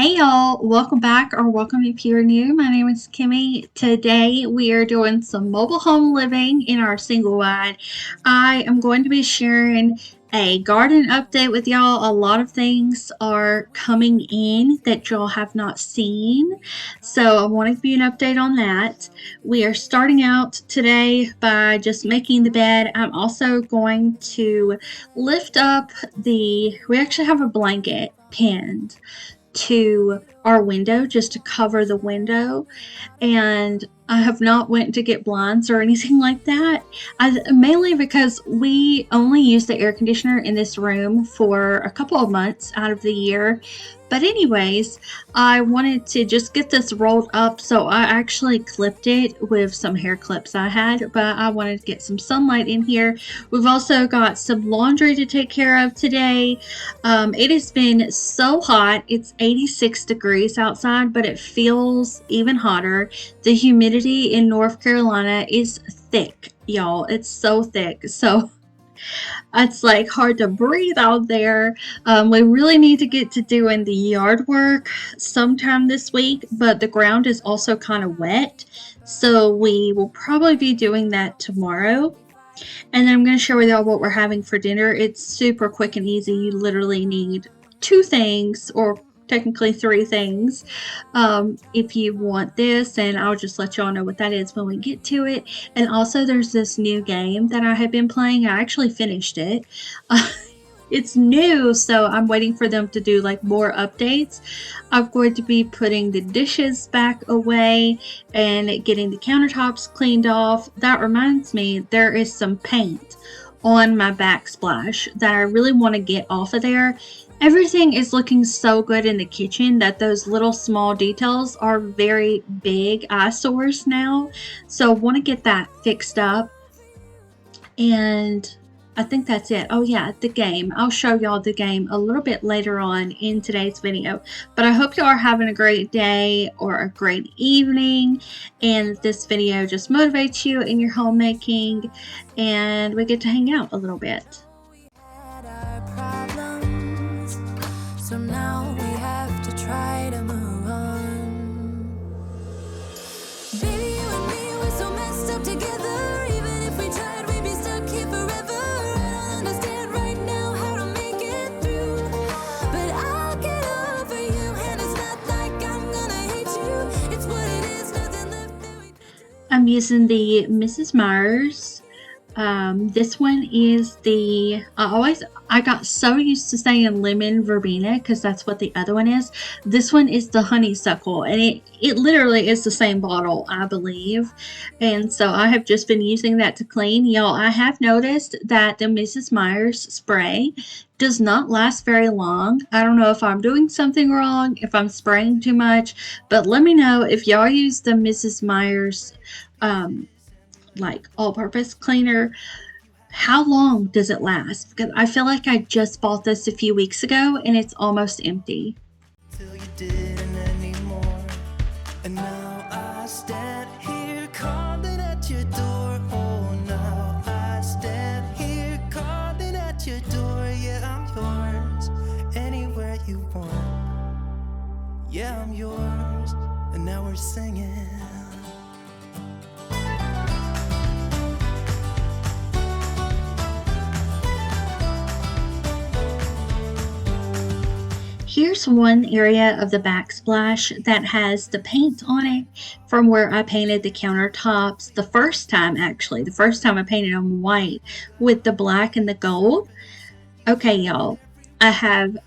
Hey y'all, welcome back or welcome if you're new. My name is Kimmy. Today we are doing some mobile home living in our single wide. I am going to be sharing a garden update with y'all. A lot of things are coming in that y'all have not seen. So I want to give you an update on that. We are starting out today by just making the bed. I'm also going to lift up we actually have a blanket pinned to our window just to cover the window, and I have not went to get blinds or anything like that. Mainly because we only use the air conditioner in this room for a couple of months out of the year. But anyways, I wanted to just get this rolled up, so I actually clipped it with some hair clips I had, but I wanted to get some sunlight in here. We've also got some laundry to take care of today. It has been so hot. It's 86 degrees outside, but it feels even hotter. The humidity in North Carolina is thick, y'all. It's so thick. So it's like hard to breathe out there. We really need to get to doing the yard work sometime this week, but the ground is also kind of wet. So we will probably be doing that tomorrow. And then I'm going to share with y'all what we're having for dinner. It's super quick and easy. You literally need 2 things, or technically 3 things, if you want this, and I'll just let y'all know what that is when we get to it. And also there's this new game that I have been playing. I actually finished it. It's new, so I'm waiting for them to do like more updates. I'm going to be putting the dishes back away and getting the countertops cleaned off. That reminds me, there is some paint on my backsplash that I really want to get off of there. Everything is looking so good in the kitchen that those little small details are very big eyesores now. So I want to get that fixed up. And I think that's it. Oh yeah, the game. I'll show y'all the game a little bit later on in today's video. But I hope y'all are having a great day or a great evening, and this video just motivates you in your homemaking, and we get to hang out a little bit. So now we have to try to move on. Baby, you and me, we're so messed up together. Even if we tried, we'd be stuck here forever. I don't understand right now how to make it through, but I'll get over you, and it's not like I'm gonna hate you. It's what it is, nothing left that we can do. I'm using the Mrs. Myers. This one is I got so used to saying lemon verbena because that's what the other one is. This one is the honeysuckle, and it literally is the same bottle, I believe. And so I have just been using that to clean. Y'all, I have noticed that the Mrs. Myers spray does not last very long. I don't know if I'm doing something wrong, if I'm spraying too much, but let me know if y'all use the Mrs. Myers like all-purpose cleaner. How long does it last? Because I feel like I just bought this a few weeks ago and it's almost empty. Till you didn't anymore, and now I stand here calling at your door. Oh, now I stand here calling at your door. Yeah, I'm yours, anywhere you want. Yeah, I'm yours, and now we're singing. Here's one area of the backsplash that has the paint on it from where I painted the countertops the first time I painted them white with the black and the gold. Okay, y'all, I have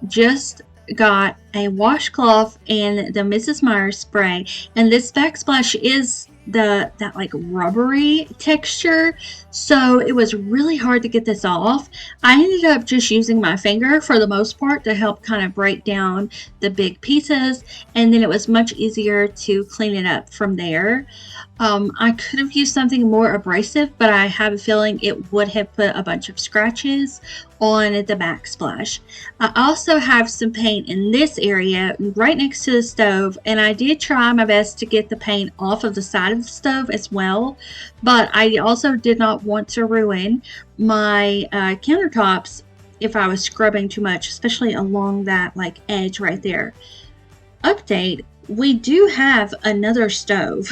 just got a washcloth and the Mrs. Myers spray, and this backsplash is that like rubbery texture, so it was really hard to get this off. I ended up just using my finger for the most part to help kind of break down the big pieces, and then it was much easier to clean it up from there. I could have used something more abrasive, but I have a feeling it would have put a bunch of scratches on the backsplash. I also have some paint in this area right next to the stove, and I did try my best to get the paint off of the side of the stove as well, but I also did not want to ruin my countertops if I was scrubbing too much, especially along that like edge right there. update, we do have another stove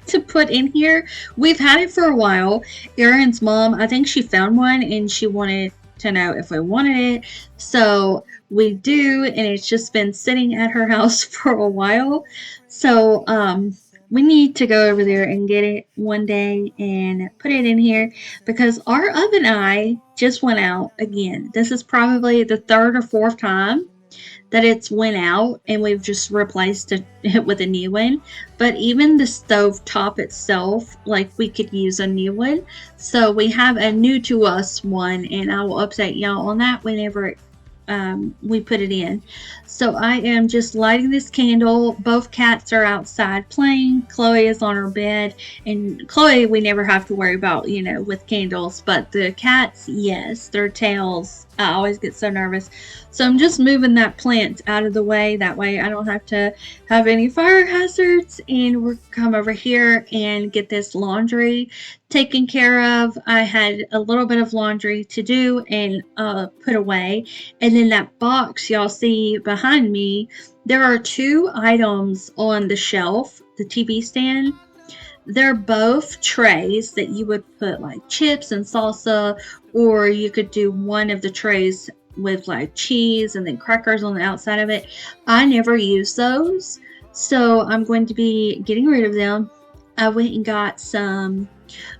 to put in here. We've had it for a while. Aaron's mom, I think she found one and she wanted to know if we wanted it. So we do, and it's just been sitting at her house for a while. So we need to go over there and get it one day and put it in here because our oven eye just went out again. This is probably the third or fourth time that it's went out, and we've just replaced it with a new one. But even the stove top itself, like, we could use a new one. So we have a new to us one, and I will update y'all on that whenever we put it in. So I am just lighting this candle. Both cats are outside playing. Chloe is on her bed, and Chloe we never have to worry about, with candles, but the cats, yes, their tails, I always get so nervous. So I'm just moving that plant out of the way. That way I don't have to have any fire hazards. And we'll come over here and get this laundry taken care of. I had a little bit of laundry to do and put away. And then that box y'all see behind me, there are 2 items on the shelf, the TV stand. They're both trays that you would put like chips and salsa, or you could do one of the trays with like cheese and then crackers on the outside of it. I never use those, so I'm going to be getting rid of them. I went and got some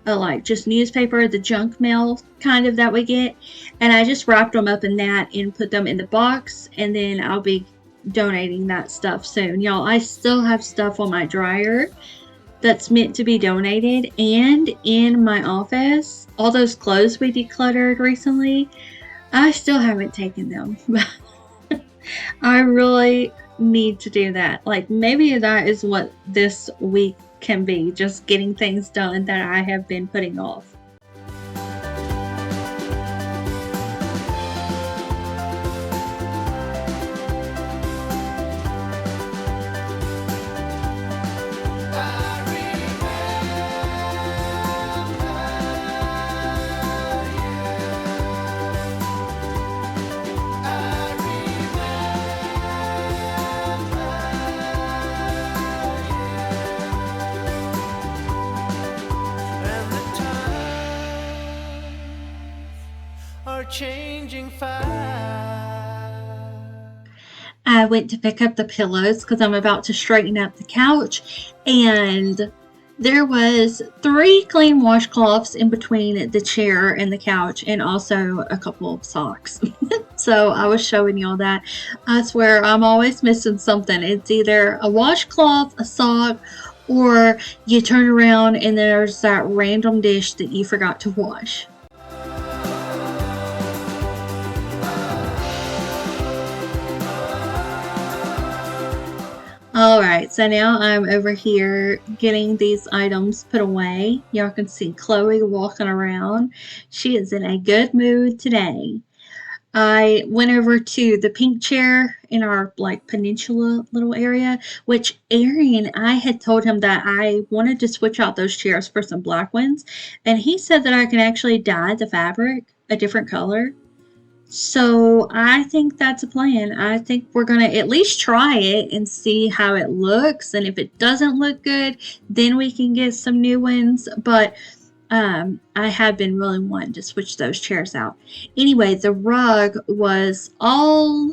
like just newspaper, the junk mail kind of that we get, and I just wrapped them up in that and put them in the box, and then I'll be donating that stuff soon. Y'all, I still have stuff on my dryer that's meant to be donated, and in my office, all those clothes we decluttered recently, I still haven't taken them. I really need to do that. Like, maybe that is what this week can be, just getting things done that I have been putting off. Changing fast. I went to pick up the pillows because I'm about to straighten up the couch, and there was 3 clean washcloths in between the chair and the couch, and also a couple of socks. So I was showing y'all that. I swear I'm always missing something. It's either a washcloth, a sock, or you turn around and there's that random dish that you forgot to wash. Alright, so now I'm over here getting these items put away. Y'all can see Chloe walking around. She is in a good mood today. I went over to the pink chair in our peninsula little area, which Arian, I had told him that I wanted to switch out those chairs for some black ones, and he said that I can actually dye the fabric a different color. So I think that's a plan. I think we're going to at least try it and see how it looks. And if it doesn't look good, then we can get some new ones. But I have been really wanting to switch those chairs out. Anyway, the rug was all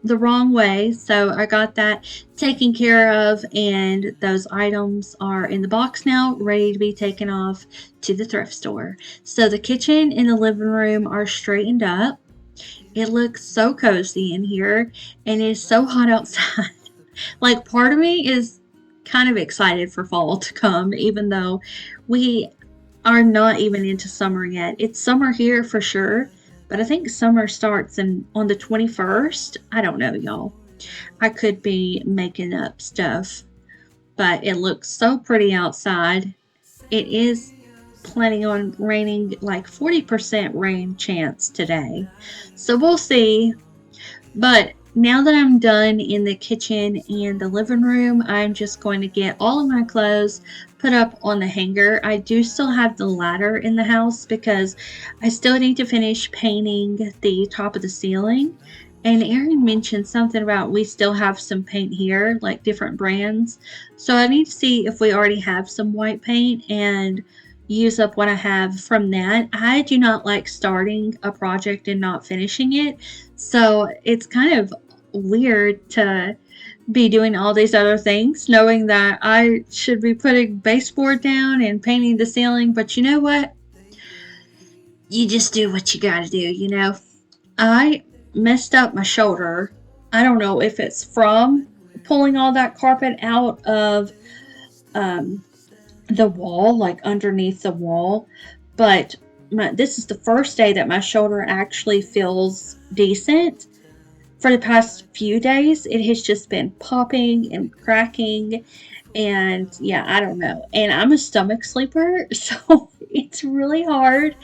the wrong way. So I got that taken care of. And those items are in the box now, ready to be taken off to the thrift store. So the kitchen and the living room are straightened up. It looks so cozy in here, and it's so hot outside. Like, part of me is kind of excited for fall to come, even though we are not even into summer yet. It's summer here for sure, but I think summer starts on the 21st. I don't know, y'all. I could be making up stuff, but it looks so pretty outside. It is planning on raining, like 40% rain chance today. So we'll see. But now that I'm done in the kitchen and the living room, I'm just going to get all of my clothes put up on the hanger. I do still have the ladder in the house because I still need to finish painting the top of the ceiling. And Aaron mentioned something about we still have some paint here, like different brands. So I need to see if we already have some white paint and use up what I have from that. I do not like starting a project and not finishing it. So it's kind of weird to be doing all these other things, knowing that I should be putting baseboard down and painting the ceiling. But you know what? You just do what you gotta do, you know? I messed up my shoulder. I don't know if it's from pulling all that carpet out of the wall, like underneath the wall, but this is the first day that my shoulder actually feels decent. For the past few days, it has just been popping and cracking, and yeah, I don't know. And I'm a stomach sleeper, so it's really hard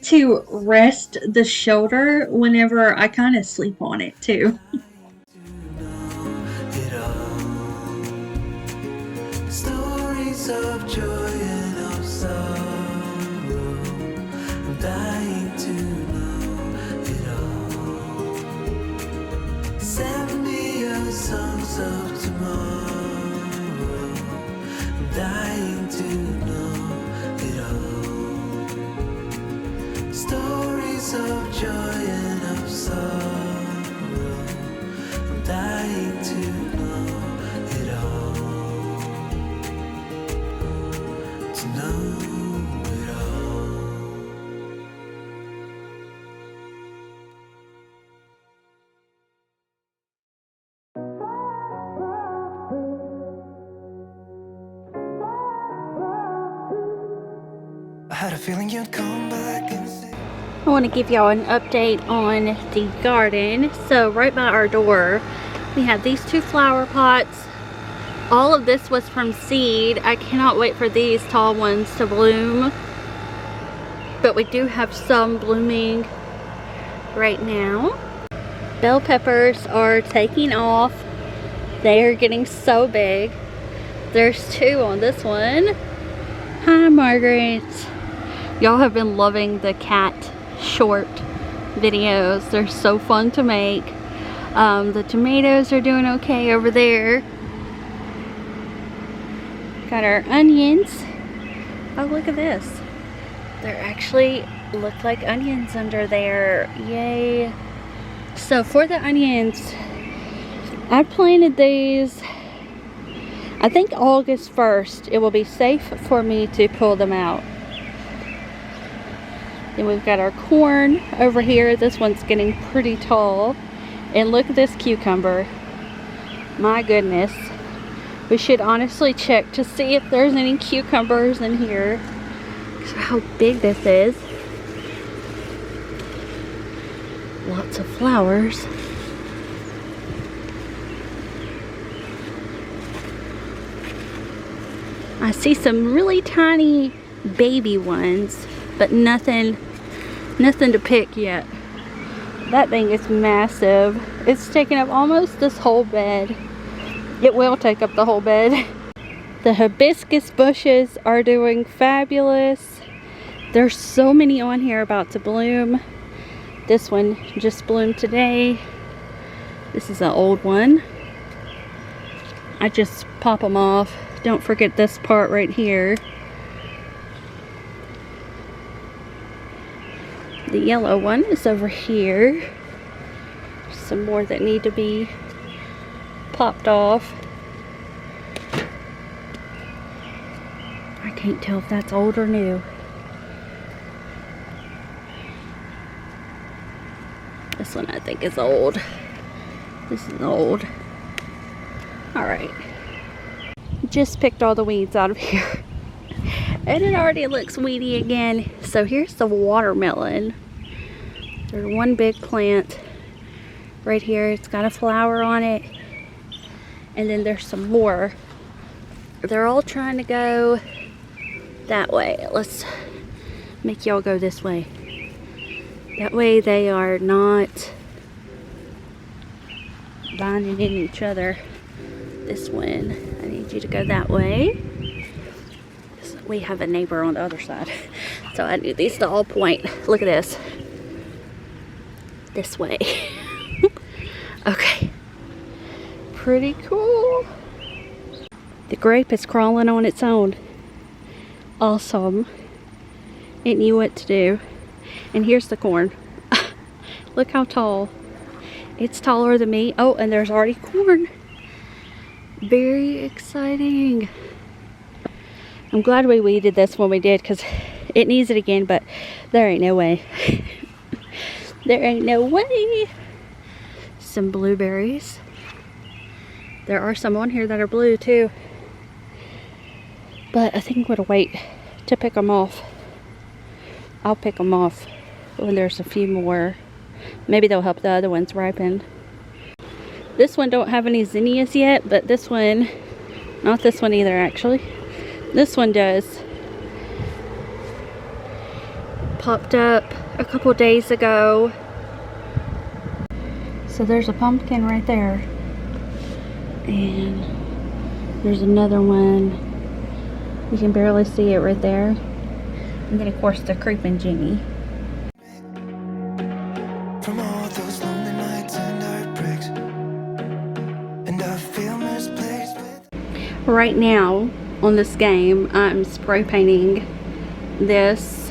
to rest the shoulder whenever I kind of sleep on it too. It all. Stories of joy and of sorrow. I'm dying to know it all. Send me your songs of tomorrow. I'm dying to know it all. Stories of joy and of sorrow. I'm dying to know it all. To know it all. I had a feeling you'd come back and say I want to give y'all an update on the garden. So right by our door, we have these 2 flower pots. All of this was from seed. I cannot wait for these tall ones to bloom. But we do have some blooming right now. Bell peppers are taking off. They are getting so big. There's 2 on this one. Hi, Margaret. Y'all have been loving the cat short videos. They're so fun to make. The tomatoes are doing okay over there. Got our onions. Oh, look at this. There actually look like onions under there. Yay. So for the onions, I planted these, I think August 1st. It will be safe for me to pull them out. Then we've got our corn over here. This one's getting pretty tall. And look at this cucumber. My goodness. We should honestly check to see if there's any cucumbers in here. So how big this is. Lots of flowers. I see some really tiny baby ones, but nothing to pick yet. That thing is massive. It's taking up almost this whole bed. It will take up the whole bed. The hibiscus bushes are doing fabulous. There's so many on here about to bloom. This one just bloomed today. This is an old one. I just pop them off. Don't forget this part right here. The yellow one is over here. Some more that need to be popped off. I can't tell if that's old or new. This one I think is old. This is old. Alright. Just picked all the weeds out of here. And it already looks weedy again. So here's the watermelon. There's one big plant right here. It's got a flower on it. And then there's some more. They're all trying to go that way. Let's make y'all go this way. That way they are not binding in each other. This one, I need you to go that way. We have a neighbor on the other side. So I need these to all point. Look at this. This way. Okay. Pretty cool. The grape is crawling on its own. Awesome. It knew what to do. And here's the corn. Look how tall. It's taller than me. Oh, and there's already corn. Very exciting. I'm glad we weeded this when we did, because it needs it again, but there ain't no way. There ain't no way. Some blueberries. There are some on here that are blue too. But I think I'm gonna wait to pick them off. I'll pick them off when there's a few more. Maybe they'll help the other ones ripen. This one don't have any zinnias yet, but this one, not this one either actually. This one does. Popped up a couple days ago. So there's a pumpkin right there. And there's another one. You can barely see it right there. And then of course the creeping Jimmy. From all those lonely nights and heartbreaks, and I feel misplaced with. Right now on this game, I'm spray painting this.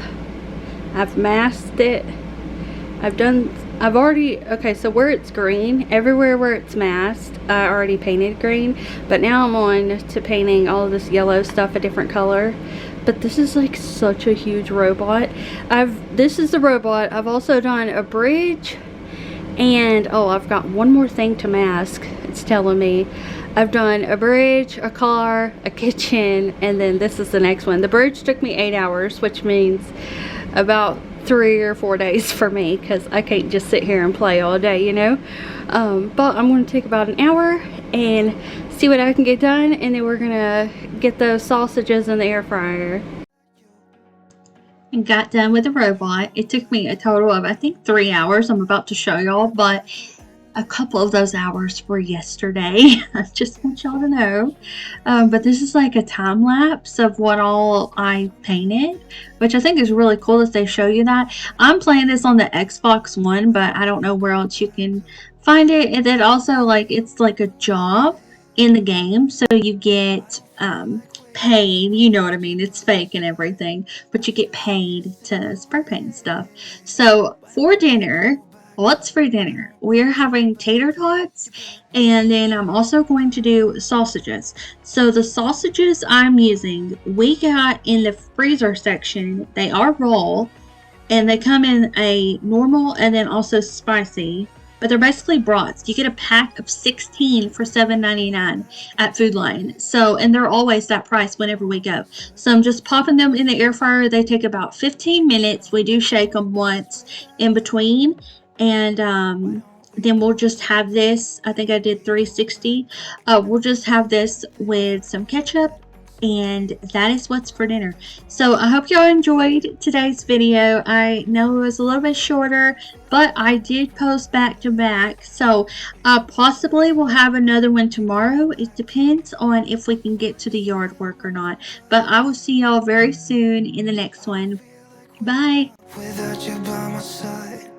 I've masked it. I've already, okay, so where it's green, everywhere where it's masked, I already painted green, but now I'm on to painting all of this yellow stuff a different color. But this is like such a huge robot. This is the robot. I've also done a bridge, and oh, I've got one more thing to mask. It's telling me I've done a bridge, a car, a kitchen, and then this is the next one. The bridge took me 8 hours, which means about 3 or 4 days for me, because I can't just sit here and play all day, you know. But I'm going to take about an hour and see what I can get done, and then we're gonna get those sausages in the air fryer. And got done with the robot. It took me a total of I think 3 hours. I'm about to show y'all, but a couple of those hours were yesterday. I just want y'all to know. But this is like a time lapse of what all I painted, which I think is really cool that they show you that. I'm playing this on the Xbox One, but I don't know where else you can find it. And then also, like, it's like a job in the game, so you get paid, you know what I mean, it's fake and everything, but you get paid to spray paint stuff. So for dinner, what's for dinner? We're having tater tots, and then I'm also going to do sausages. So the sausages I'm using, we got in the freezer section. They are raw, and they come in a normal and then also spicy, but they're basically brats. You get a pack of 16 for $7.99 at Food Lion. So, and they're always that price whenever we go. So I'm just popping them in the air fryer. They take about 15 minutes. We do shake them once in between. And then we'll just have this. I think I did 360. We'll just have this with some ketchup, and that is what's for dinner. So I hope y'all enjoyed today's video. I know it was a little bit shorter, but I did post back to back. So possibly we'll have another one tomorrow. It depends on if we can get to the yard work or not. But I will see y'all very soon in the next one. Bye. Without you by my side.